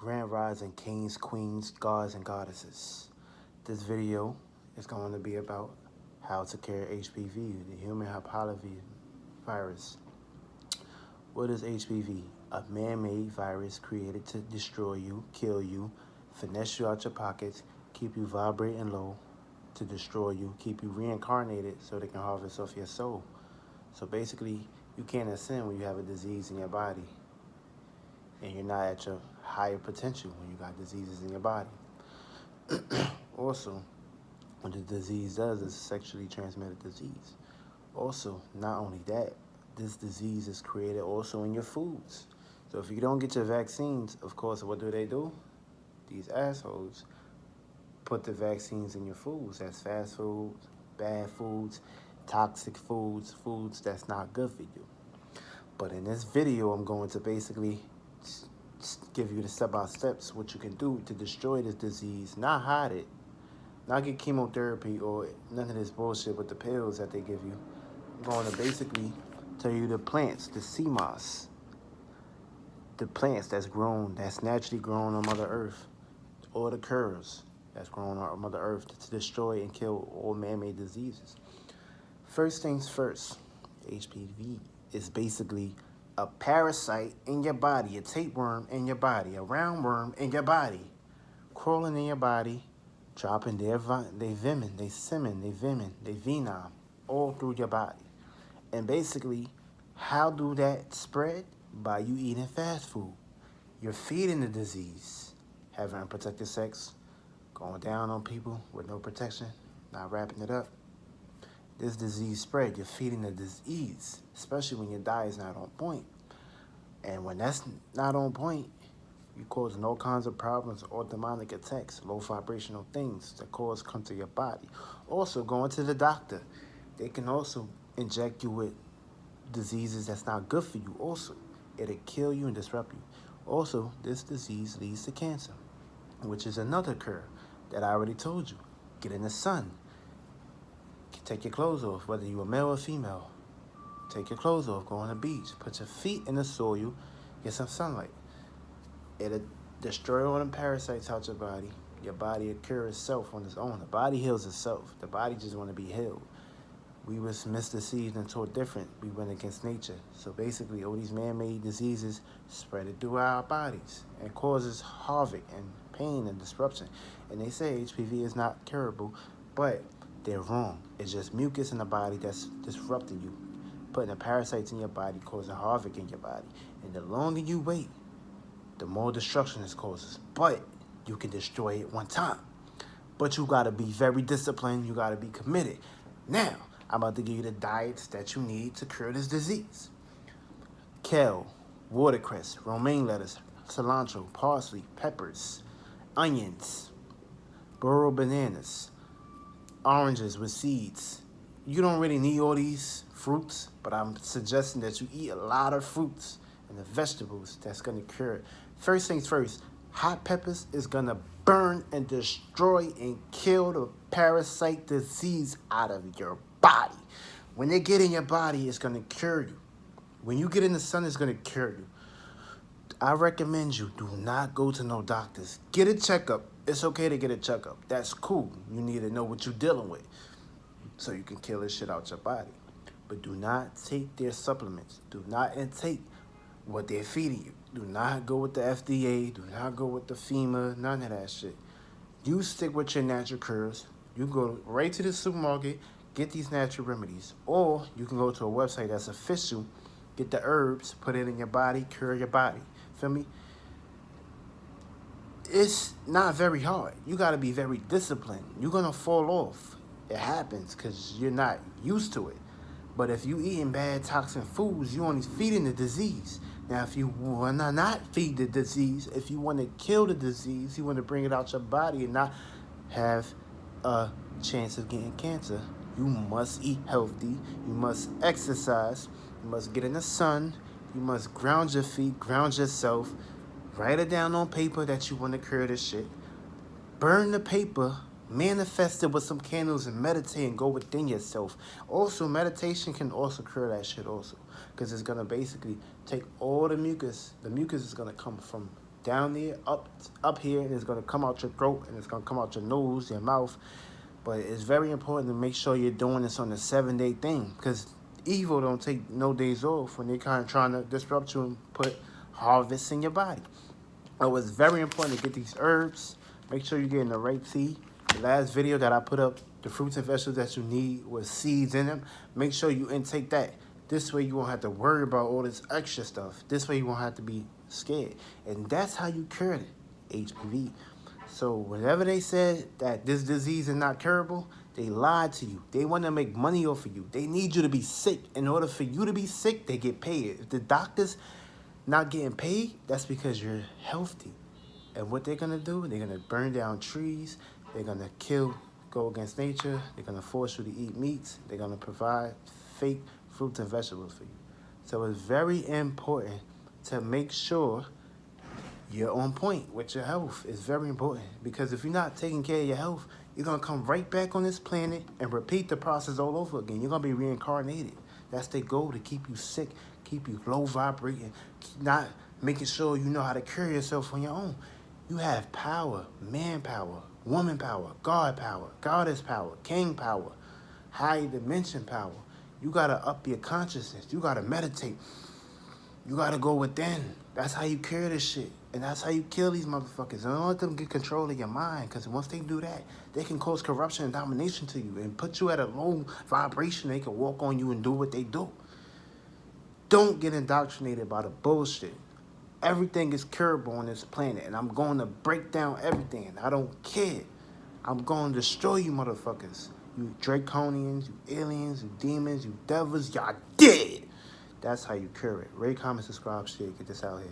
Grand Rising Kings, Queens, Gods, and Goddesses. This video is going to be about how to cure HPV, the human papillomavirus. What is HPV? A man-made virus created to destroy you, kill you, finesse you out your pockets, keep you vibrating low, to destroy you, keep you reincarnated so they can harvest off your soul. So basically, you can't ascend when you have a disease in your body. And you're not at your higher potential when you got diseases in your body. Also, what the disease does is sexually transmitted disease. Also, not only that, this disease is created also in your foods. So if you don't get your vaccines, of course, what do? These assholes put the vaccines in your foods. That's fast foods, bad foods, toxic foods, foods that's not good for you. But in this video, I'm going to basically give you the step-by-steps what you can do to destroy this disease, not hide it, not get chemotherapy or none of this bullshit with the pills that they give you. I'm going to basically tell you the plants, the sea moss, the plants that's grown, that's naturally grown on Mother Earth, or the curls that's grown on Mother Earth to destroy and kill all man-made diseases. First things first, HPV is basically a parasite in your body, a tapeworm in your body, a roundworm in your body, crawling in your body, dropping their venom, they semen, they venom, they venom, all through your body. And basically, how do that spread? By you eating fast food. You're feeding the disease, having unprotected sex, going down on people with no protection, not wrapping it up. This disease spread, you're feeding the disease, especially when your diet is not on point. And when that's not on point, you causing all kinds of problems or demonic attacks, low vibrational things that come to your body. Also, going to the doctor. They can also inject you with diseases that's not good for you also. It'll kill you and disrupt you. Also, this disease leads to cancer, which is another cure that I already told you. Get in the sun. Take your clothes off, whether you're a male or female. Take your clothes off, go on the beach, put your feet in the soil, get some sunlight. It'll destroy all them parasites out your body. Your body will cure itself on its own. The body heals itself. The body just want to be healed. We was misdeceived and taught different. We went against nature. So basically, all these man-made diseases spread it through our bodies and causes havoc and pain and disruption. And they say HPV is not curable, but they're wrong. It's just mucus in the body that's disrupting you, putting the parasites in your body, causing havoc in your body. And the longer you wait, the more destruction it causes. But you can destroy it one time. But you got to be very disciplined. You got to be committed. Now, I'm about to give you the diets that you need to cure this disease. Kale, watercress, romaine lettuce, cilantro, parsley, peppers, onions, burro bananas, oranges with seeds. You don't really need all these fruits, but I'm suggesting that you eat a lot of fruits and the vegetables that's going to cure it. First things first, hot peppers is going to burn and destroy and kill the parasite disease out of your body. When they get in your body, it's going to cure you. When you get in the sun, it's going to cure you. I recommend you do not go to no doctors. Get a checkup. It's okay to get a checkup. That's cool. You need to know what you're dealing with so you can kill this shit out your body. But do not take their supplements. Do not intake what they're feeding you. Do not go with the FDA. Do not go with the FEMA. None of that shit. You stick with your natural cures. You go right to the supermarket, get these natural remedies. Or you can go to a website that's official, get the herbs, put it in your body, cure your body. Feel me? It's not very hard. You got to be very disciplined. You're going to fall off. It happens because you're not used to it. But if you eating bad toxin foods, you only feeding the disease. Now, if you want to not feed the disease, if you want to kill the disease, you want to bring it out your body and not have a chance of getting cancer, you must eat healthy. You must exercise. You must get in the sun. You must ground your feet, ground yourself. Write it down on paper that you want to cure this shit. Burn the paper. Manifest it with some candles and meditate and go within yourself. Also, meditation can also cure that shit also. Because it's going to basically take all the mucus. The mucus is going to come from down there, up here, and it's gonna come out your throat, and it's gonna come out your nose, your mouth. But it's very important to make sure you're doing this on a 7-day thing, because evil don't take no days off when they kind of trying to disrupt you and put harvests in your body. So it's very important to get these herbs. Make sure you're getting the right tea. The last video that I put up, the fruits and vegetables that you need with seeds in them, make sure you intake that. This way you won't have to worry about all this extra stuff. This way you won't have to be scared. And that's how you cure it, HPV. So whenever they said that this disease is not curable, they lied to you. They want to make money off of you. They need you to be sick. In order for you to be sick, they get paid. If the doctors not getting paid, that's because you're healthy. And what they're going to do, they're going to burn down trees. They're going to go against nature. They're going to force you to eat meats. They're going to provide fake fruits and vegetables for you. So it's very important to make sure you're on point with your health. It's very important, because if you're not taking care of your health, you're going to come right back on this planet and repeat the process all over again. You're going to be reincarnated. That's their goal, to keep you sick, keep you low vibrating, not making sure you know how to cure yourself on your own. You have power, man power, woman power, God power, goddess power, king power, high dimension power. You got to up your consciousness. You got to meditate. You got to go within. That's how you cure this shit. And that's how you kill these motherfuckers. And don't let them get control of your mind, because once they do that, they can cause corruption and domination to you and put you at a low vibration. They can walk on you and do what they do. Don't get indoctrinated by the bullshit. Everything is curable on this planet, and I'm going to break down everything. I don't care. I'm going to destroy you motherfuckers. You draconians, you aliens, you demons, you devils, y'all dead. That's how you cure it. Rate, comment, subscribe, share. Get this out here.